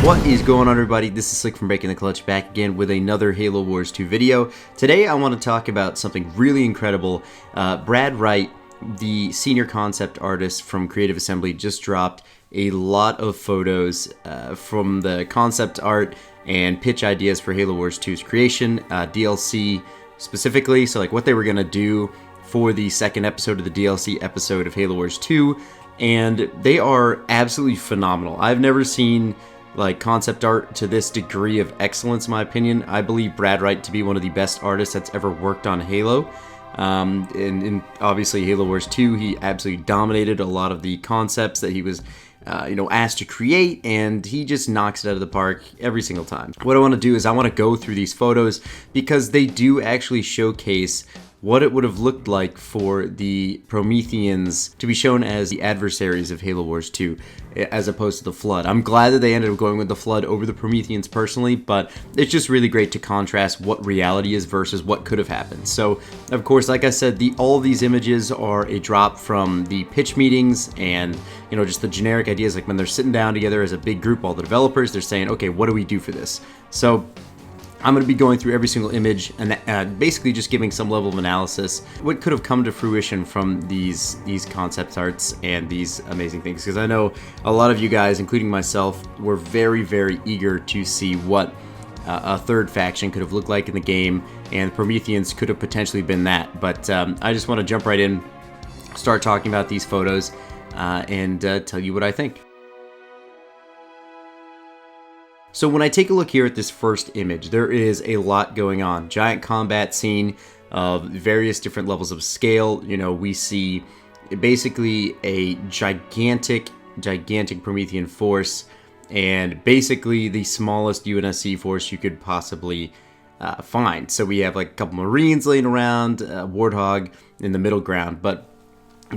What is going on, everybody? This is Slick from Breaking the Clutch, back again with another Halo Wars 2 video. Today I want to talk about something really incredible. Brad Wright, the senior concept artist from Creative Assembly, just dropped a lot of photos from the concept art and pitch ideas for Halo Wars 2's creation, DLC specifically, so like what they were going to do for the second episode of the DLC episode of Halo Wars 2, and they are absolutely phenomenal. I've never seen like concept art to this degree of excellence, in my opinion. I believe Brad Wright to be one of the best artists that's ever worked on Halo. And obviously Halo Wars 2, he absolutely dominated a lot of the concepts that he was asked to create, and he just knocks it out of the park every single time. What I want to do is I want to go through these photos because they do actually showcase what it would have looked like for the Prometheans to be shown as the adversaries of Halo Wars 2, as opposed to the Flood. I'm glad that they ended up going with the Flood over the Prometheans personally, but it's just really great to contrast what reality is versus what could have happened. So, of course, like I said, all of these images are a drop from the pitch meetings and, just the generic ideas, like when they're sitting down together as a big group, all the developers, they're saying, okay, what do we do for this? So I'm going to be going through every single image and basically just giving some level of analysis what could have come to fruition from these concept arts and these amazing things, because I know a lot of you guys, including myself, were very, very eager to see what a third faction could have looked like in the game, and Prometheans could have potentially been that. But I just want to jump right in, start talking about these photos, and tell you what I think. So when I take a look here at this first image, there is a lot going on. Giant combat scene of various different levels of scale. We see basically a gigantic Promethean force, and basically the smallest UNSC force you could possibly find. So we have like a couple Marines laying around, Warthog in the middle ground, but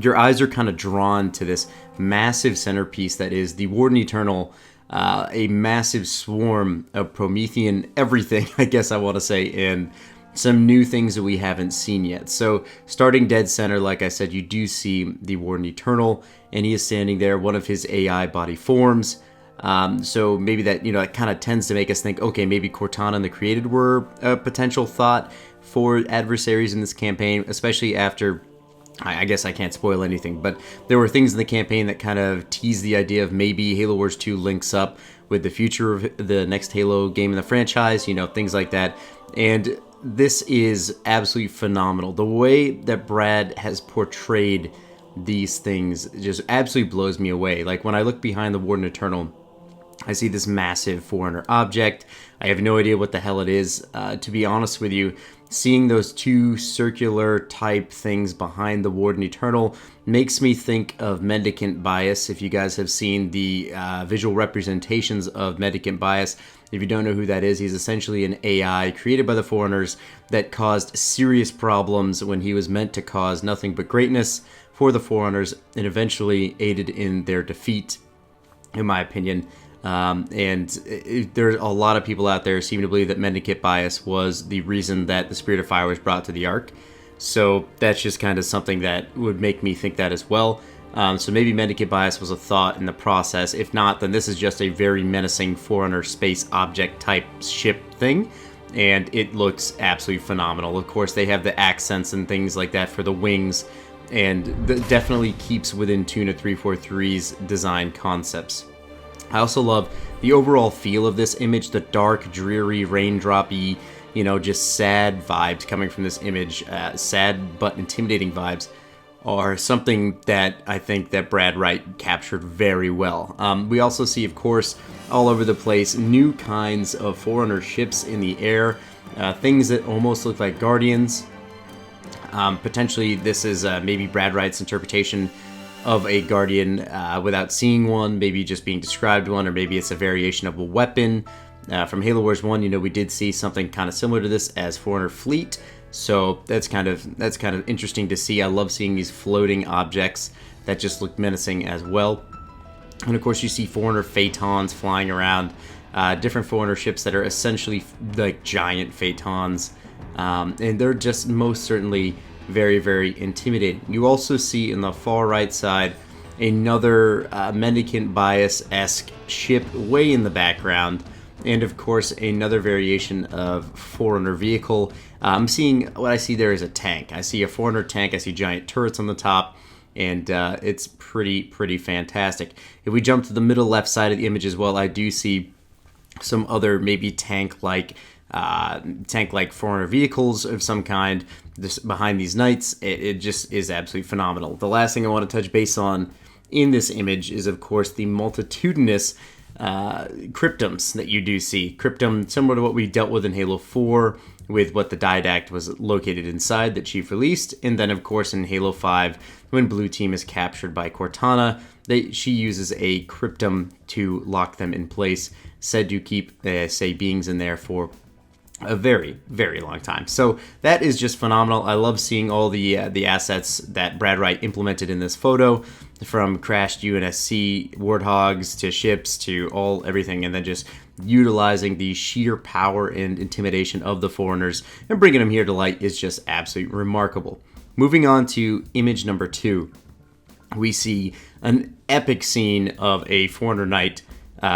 your eyes are kind of drawn to this massive centerpiece that is the Warden Eternal. A massive swarm of Promethean everything, I guess I want to say, and some new things that we haven't seen yet. So starting dead center, like I said, you do see the Warden Eternal, and he is standing there, one of his AI body forms. So maybe that, it kind of tends to make us think, okay, maybe Cortana and the Created were a potential thought for adversaries in this campaign, especially after, I guess I can't spoil anything, but there were things in the campaign that kind of teased the idea of maybe Halo Wars 2 links up with the future of the next Halo game in the franchise, things like that. And this is absolutely phenomenal. The way that Brad has portrayed these things just absolutely blows me away. Like when I look behind the Warden Eternal, I see this massive Forerunner object. I have no idea what the hell it is. To be honest with you, seeing those two circular type things behind the Warden Eternal makes me think of Mendicant Bias. If you guys have seen the visual representations of Mendicant Bias, if you don't know who that is, he's essentially an AI created by the Forerunners that caused serious problems when he was meant to cause nothing but greatness for the Forerunners, and eventually aided in their defeat, in my opinion. There's a lot of people out there seem to believe that Mendicant Bias was the reason that the Spirit of Fire was brought to the Ark. So that's just kind of something that would make me think that as well. So maybe Mendicant Bias was a thought in the process. If not, then this is just a very menacing Forerunner space object type ship thing, and it looks absolutely phenomenal. Of course, they have the accents and things like that for the wings, and that definitely keeps within Tuna 343's design concepts. I also love the overall feel of this image, the dark, dreary, raindroppy, just sad vibes coming from this image. Sad but intimidating vibes are something that I think that Brad Wright captured very well. We also see, of course, all over the place, new kinds of Forerunner ships in the air, things that almost look like Guardians. Potentially, this is maybe Brad Wright's interpretation of a Guardian without seeing one, maybe just being described one, or maybe it's a variation of a weapon. From Halo Wars 1, we did see something kind of similar to this as Forerunner Fleet, so that's kind of interesting to see. I love seeing these floating objects that just look menacing as well. And of course you see Forerunner Phaetons flying around, different Forerunner ships that are essentially like giant Phaetons, and they're just most certainly very, very intimidating. You also see in the far right side another Mendicant Bias-esque ship way in the background, and of course another variation of Forerunner vehicle. I'm seeing, what I see there is a tank. I see a Forerunner tank, I see giant turrets on the top, and it's pretty fantastic. If we jump to the middle left side of the image as well, I do see some other maybe tank-like Forerunner vehicles of some kind behind these knights. It just is absolutely phenomenal. The last thing I want to touch base on in this image is, of course, the multitudinous cryptums that you do see. Cryptum, similar to what we dealt with in Halo 4, with what the Didact was located inside that Chief released, and then, of course, in Halo 5, when Blue Team is captured by Cortana, she uses a cryptum to lock them in place, said to keep, say, beings in there for a very long time. So that is just phenomenal. I love seeing all the assets that Brad Wright implemented in this photo, from crashed UNSC warthogs to ships to everything, and then just utilizing the sheer power and intimidation of the Foreigners and bringing them here to light is just absolutely remarkable. Moving on to image number 2, we see an epic scene of a Foreigner Knight,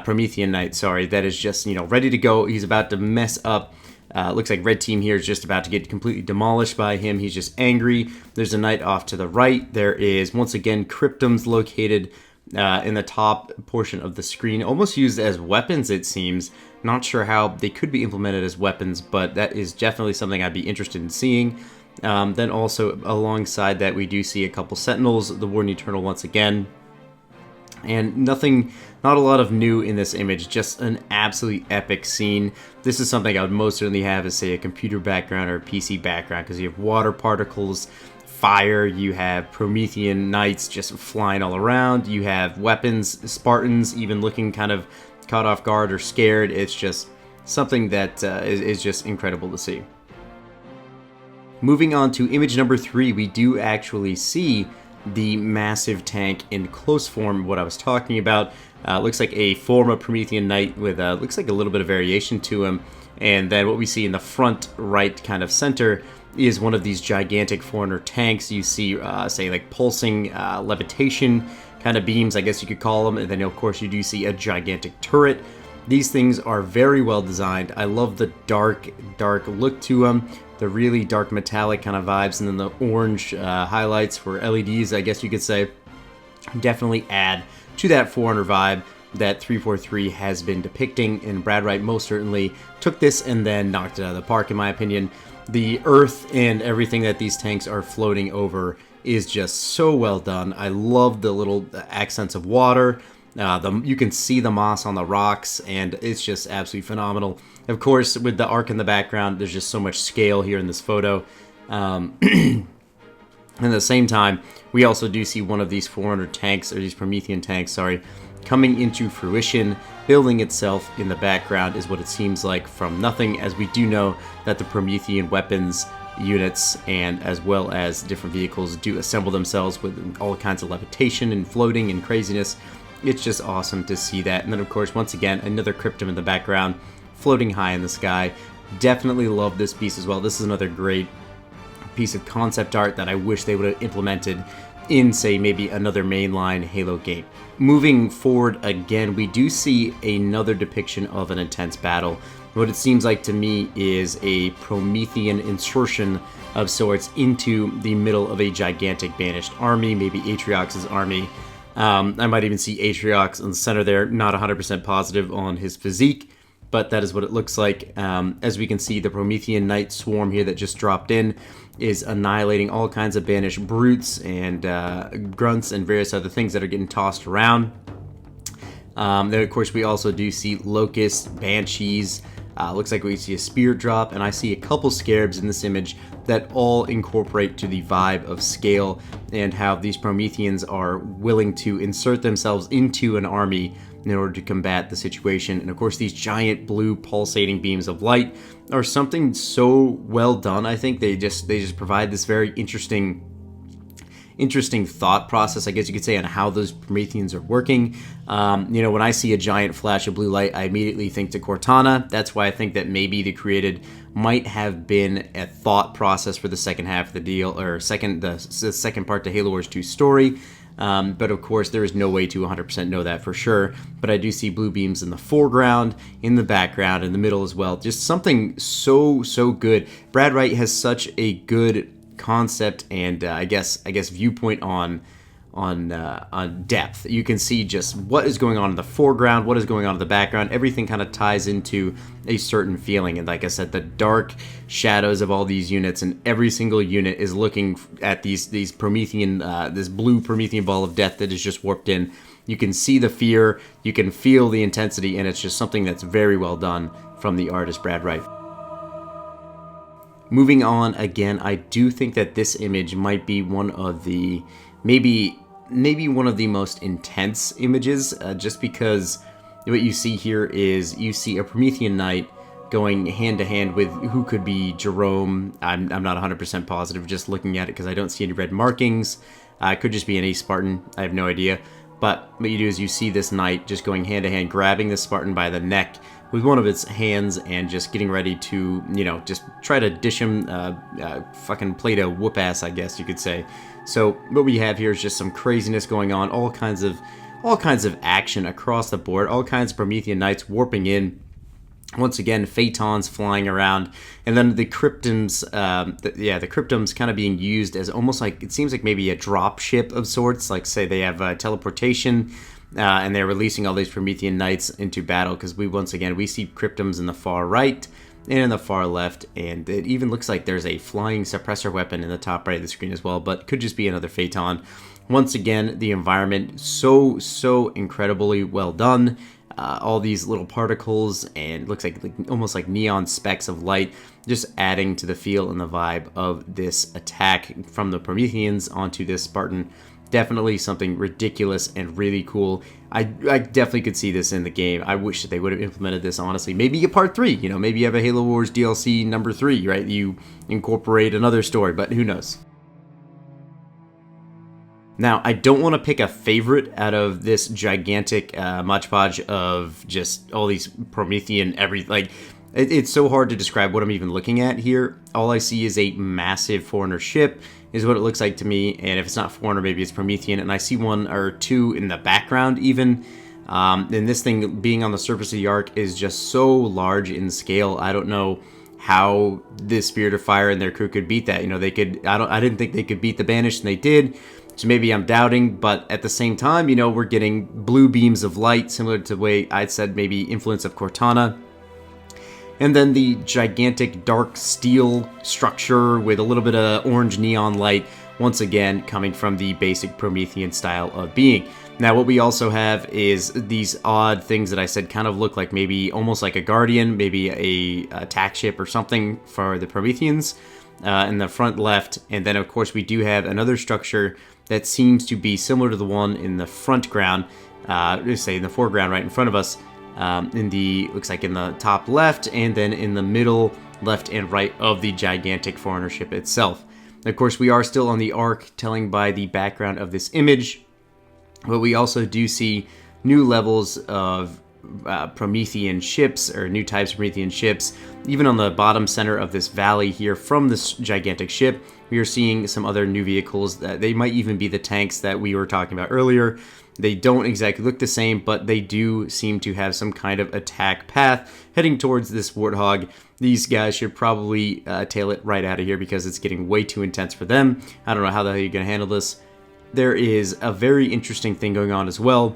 Promethean Knight, that is just, ready to go. He's about to mess up. Looks like Red Team here is just about to get completely demolished by him. He's just angry. There's a knight off to the right. There is, once again, cryptums located in the top portion of the screen, almost used as weapons, it seems. Not sure how they could be implemented as weapons, but that is definitely something I'd be interested in seeing. Then also, alongside that, we do see a couple Sentinels, the Warden Eternal once again. And not a lot of new in this image, just an absolutely epic scene. This is something I would most certainly have as, say, a computer background or a PC background, because you have water particles, fire, you have Promethean knights just flying all around, you have weapons, Spartans even looking kind of caught off guard or scared. It's just something that is just incredible to see. Moving on to image number 3, we do actually see the massive tank in close form, what I was talking about. Looks like a form of Promethean Knight with looks like a little bit of variation to him. And then what we see in the front right kind of center is one of these gigantic Foreigner tanks. You see, say, like pulsing levitation kind of beams, I guess you could call them. And then, of course, you do see a gigantic turret. These things are very well designed. I love the dark look to them. The really dark metallic kind of vibes, and then the orange highlights for LEDs, I guess you could say, definitely add to that Forerunner vibe that 343 has been depicting, and Brad Wright most certainly took this and then knocked it out of the park, in my opinion. The earth and everything that these tanks are floating over is just so well done. I love the little accents of water. You can see the moss on the rocks, and it's just absolutely phenomenal. Of course, with the arc in the background, there's just so much scale here in this photo. And at the same time, we also do see one of these Forerunner tanks, or these Promethean tanks, coming into fruition. Building itself in the background is what it seems like from nothing, as we do know that the Promethean weapons units and as well as different vehicles do assemble themselves with all kinds of levitation and floating and craziness. It's just awesome to see that. And then, of course, once again, another cryptum in the background, floating high in the sky. Definitely love this piece as well. This is another great piece of concept art that I wish they would have implemented in, say, maybe another mainline Halo game. Moving forward again, we do see another depiction of an intense battle. What it seems like to me is a Promethean insertion of sorts into the middle of a gigantic banished army, maybe Atriox's army. I might even see Atriox in the center there, not 100% positive on his physique, but that is what it looks like. As we can see, the Promethean Knight swarm here that just dropped in is annihilating all kinds of banished brutes and grunts and various other things that are getting tossed around. Then, of course, we also do see locusts, banshees. Looks like we see a spear drop, and I see a couple scarabs in this image that all incorporate to the vibe of scale and how these Prometheans are willing to insert themselves into an army in order to combat the situation. And of course, these giant blue pulsating beams of light are something so well done. I think they just provide this very interesting thought process, I guess you could say, on how those Prometheans are working. When I see a giant flash of blue light, I immediately think to Cortana. That's why I think that maybe the created might have been a thought process for the second half of the deal, or the second part to Halo Wars 2 story. but of course there is no way to 100% know that for sure. But I do see blue beams in the foreground, in the background, in the middle as well. Just something so good. Brad Wright has such a good concept and I guess viewpoint on depth. You can see just what is going on in the foreground, what is going on in the background. Everything kind of ties into a certain feeling. And like I said, the dark shadows of all these units, and every single unit is looking at these Promethean, this blue Promethean ball of death that is just warped in. You can see the fear, you can feel the intensity, and it's just something that's very well done from the artist Brad Wright. Moving on, again, I do think that this image might be one of the maybe one of the most intense images, just because what you see here is you see a Promethean knight going hand to hand with who could be Jerome. I'm not 100% positive just looking at it because I don't see any red markings. It could just be an Ace Spartan. I have no idea. But what you do is you see this knight just going hand to hand, grabbing the Spartan by the neck with one of its hands and just getting ready to, just try to dish him, fucking play to whoop ass, I guess you could say. So what we have here is just some craziness going on, all kinds of action across the board, all kinds of Promethean knights warping in. Once again, photons flying around, and then the cryptums, the cryptums kind of being used as almost like, it seems like maybe a drop ship of sorts, like say they have teleportation, and they're releasing all these Promethean knights into battle, because we see cryptums in the far right and in the far left, and it even looks like there's a flying suppressor weapon in the top right of the screen as well, but could just be another phaeton. Once again, the environment so incredibly well done. All these little particles and looks like almost like neon specks of light, just adding to the feel and the vibe of this attack from the Prometheans onto this Spartan. Definitely something ridiculous and really cool. I definitely could see this in the game. I wish that they would have implemented this, honestly. Maybe a part 3, maybe you have a Halo Wars DLC number 3, right? You incorporate another story, but who knows? Now, I don't want to pick a favorite out of this gigantic modge of just all these Promethean it's so hard to describe what I'm even looking at here. All I see is a massive Foreigner ship, is what it looks like to me, and if it's not Foreigner, maybe it's Promethean, and I see one or two in the background even. And this thing being on the surface of the Ark is just so large in scale. I don't know how the Spirit of Fire and their crew could beat that. I didn't think they could beat the Banished, and they did. So maybe I'm doubting, but at the same time, we're getting blue beams of light, similar to the way I said maybe influence of Cortana. And then the gigantic dark steel structure with a little bit of orange neon light, once again coming from the basic Promethean style of being. Now what we also have is these odd things that I said kind of look like maybe almost like a Guardian, maybe a attack ship or something for the Prometheans in the front left. And then of course we do have another structure that seems to be similar to the one in the front ground, say in the foreground right in front of us, looks like in the top left, and then in the middle left and right of the gigantic Foreigner ship itself. Of course, we are still on the Ark, telling by the background of this image, but we also do see new levels of Promethean ships, or new types of Promethean ships. Even on the bottom center of this valley here from this gigantic ship, we are seeing some other new vehicles that they might even be the tanks that we were talking about earlier. They don't exactly look the same, but they do seem to have some kind of attack path heading towards this Warthog. These guys should probably tail it right out of here because it's getting way too intense for them. I don't know how the hell you're going to handle this. There is a very interesting thing going on as well.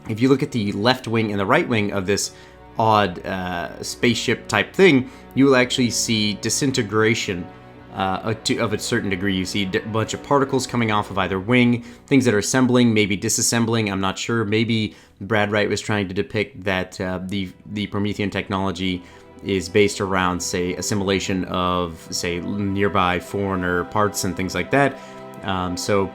If you look at the left wing and the right wing of this odd spaceship type thing, you will actually see disintegration of a certain degree. You see a bunch of particles coming off of either wing, things that are assembling, maybe disassembling, I'm not sure. Maybe Brad Wright was trying to depict that the Promethean technology is based around, say, assimilation of, say, nearby Foreigner parts and things like that. So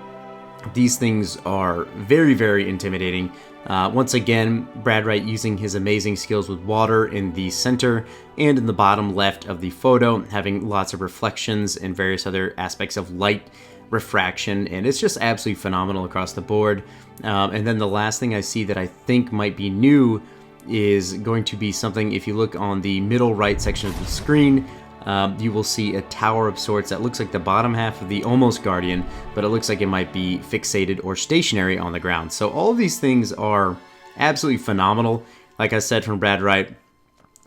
these things are very, very intimidating. Once again, Brad Wright using his amazing skills with water in the center and in the bottom left of the photo, having lots of reflections and various other aspects of light refraction, and it's just absolutely phenomenal across the board. And then the last thing I see that I think might be new is going to be something, if you look on the middle right section of the screen, you will see a tower of sorts that looks like the bottom half of the almost Guardian, but it looks like it might be fixated or stationary on the ground. So all of these things are absolutely phenomenal. Like I said from Brad Wright,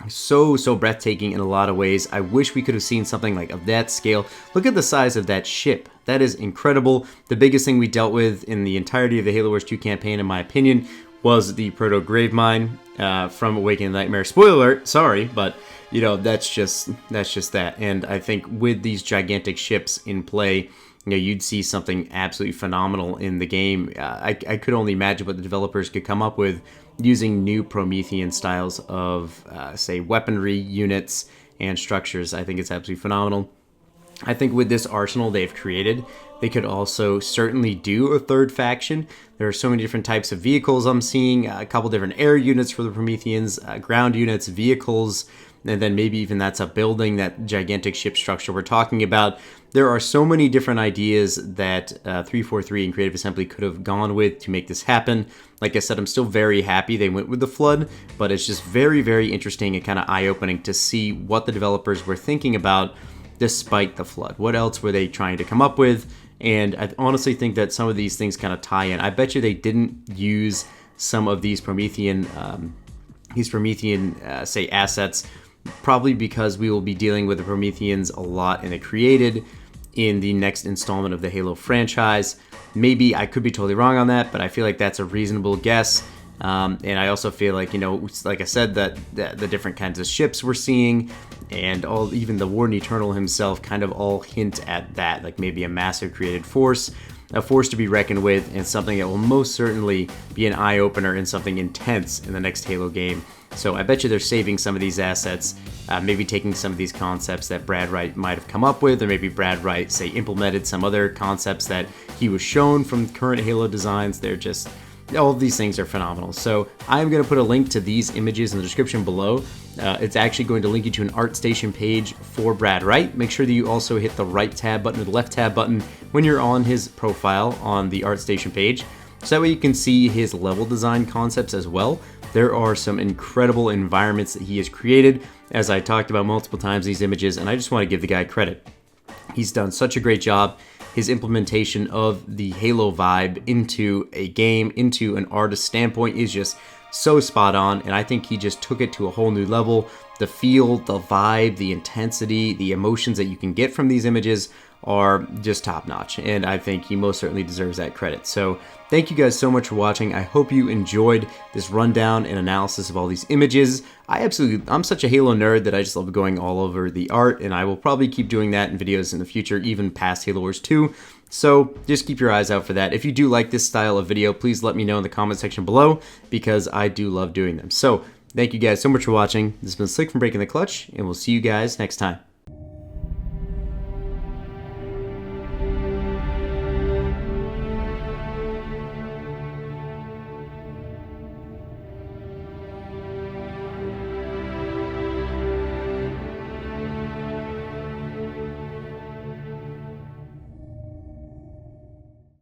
so breathtaking in a lot of ways. I wish we could have seen something like of that scale. Look at the size of that ship. That is incredible. The biggest thing we dealt with in the entirety of the Halo Wars 2 campaign, in my opinion, was the Proto Gravemind from Awakening Nightmare. Spoiler alert, sorry, but you know, that's just that. And I think with these gigantic ships in play, you know, you'd see something absolutely phenomenal in the game. I could only imagine what the developers could come up with using new Promethean styles of, say, weaponry, units, and structures. I think it's absolutely phenomenal. I think with this arsenal they've created, they could also certainly do a third faction. There are so many different types of vehicles I'm seeing, a couple different air units for the Prometheans, ground units, vehicles, and then maybe even that's a building, that gigantic ship structure we're talking about. There are so many different ideas that 343 and Creative Assembly could have gone with to make this happen. Like I said, I'm still very happy they went with the Flood, but it's just very interesting and kind of eye-opening to see what the developers were thinking about despite the Flood. What else were they trying to come up with? And I honestly think that some of these things kind of tie in. I bet you they didn't use some of these Promethean, say, assets, probably because we will be dealing with the Prometheans a lot in the Created in the next installment of the Halo franchise. Maybe I could be totally wrong on that, but I feel like that's a reasonable guess. And I also feel like, you know, like I said, that the different kinds of ships we're seeing and even the Warden Eternal himself kind of all hint at that, like maybe a massive created force, a force to be reckoned with, and something that will most certainly be an eye-opener and something intense in the next Halo game. So I bet you they're saving some of these assets, maybe taking some of these concepts that Brad Wright might have come up with, or maybe Brad Wright, say, implemented some other concepts that he was shown from current Halo designs. They're just, all of these things are phenomenal. So I'm going to put a link to these images in the description below. It's actually going to link you to an ArtStation page for Brad Wright. Make sure that you also hit the right tab button or the left tab button when you're on his profile on the ArtStation page. So that way you can see his level design concepts as well. There are some incredible environments that he has created, as I talked about multiple times in these images, and I just want to give the guy credit. He's done such a great job. His implementation of the Halo vibe into a game, into an artist standpoint, is just so spot on, and I think he just took it to a whole new level. The feel, the vibe, the intensity, the emotions that you can get from these images are just top notch, and I think he most certainly deserves that credit. So thank you guys so much for watching. I hope you enjoyed this rundown and analysis of all these images. I'm such a Halo nerd that I just love going all over the art, and I will probably keep doing that in videos in the future, even past Halo Wars 2. So just keep your eyes out for that. If you do like this style of video, please let me know in the comment section below, because I do love doing them. So thank you guys so much for watching. This has been Slick from Breaking the Clutch, and we'll see you guys next time.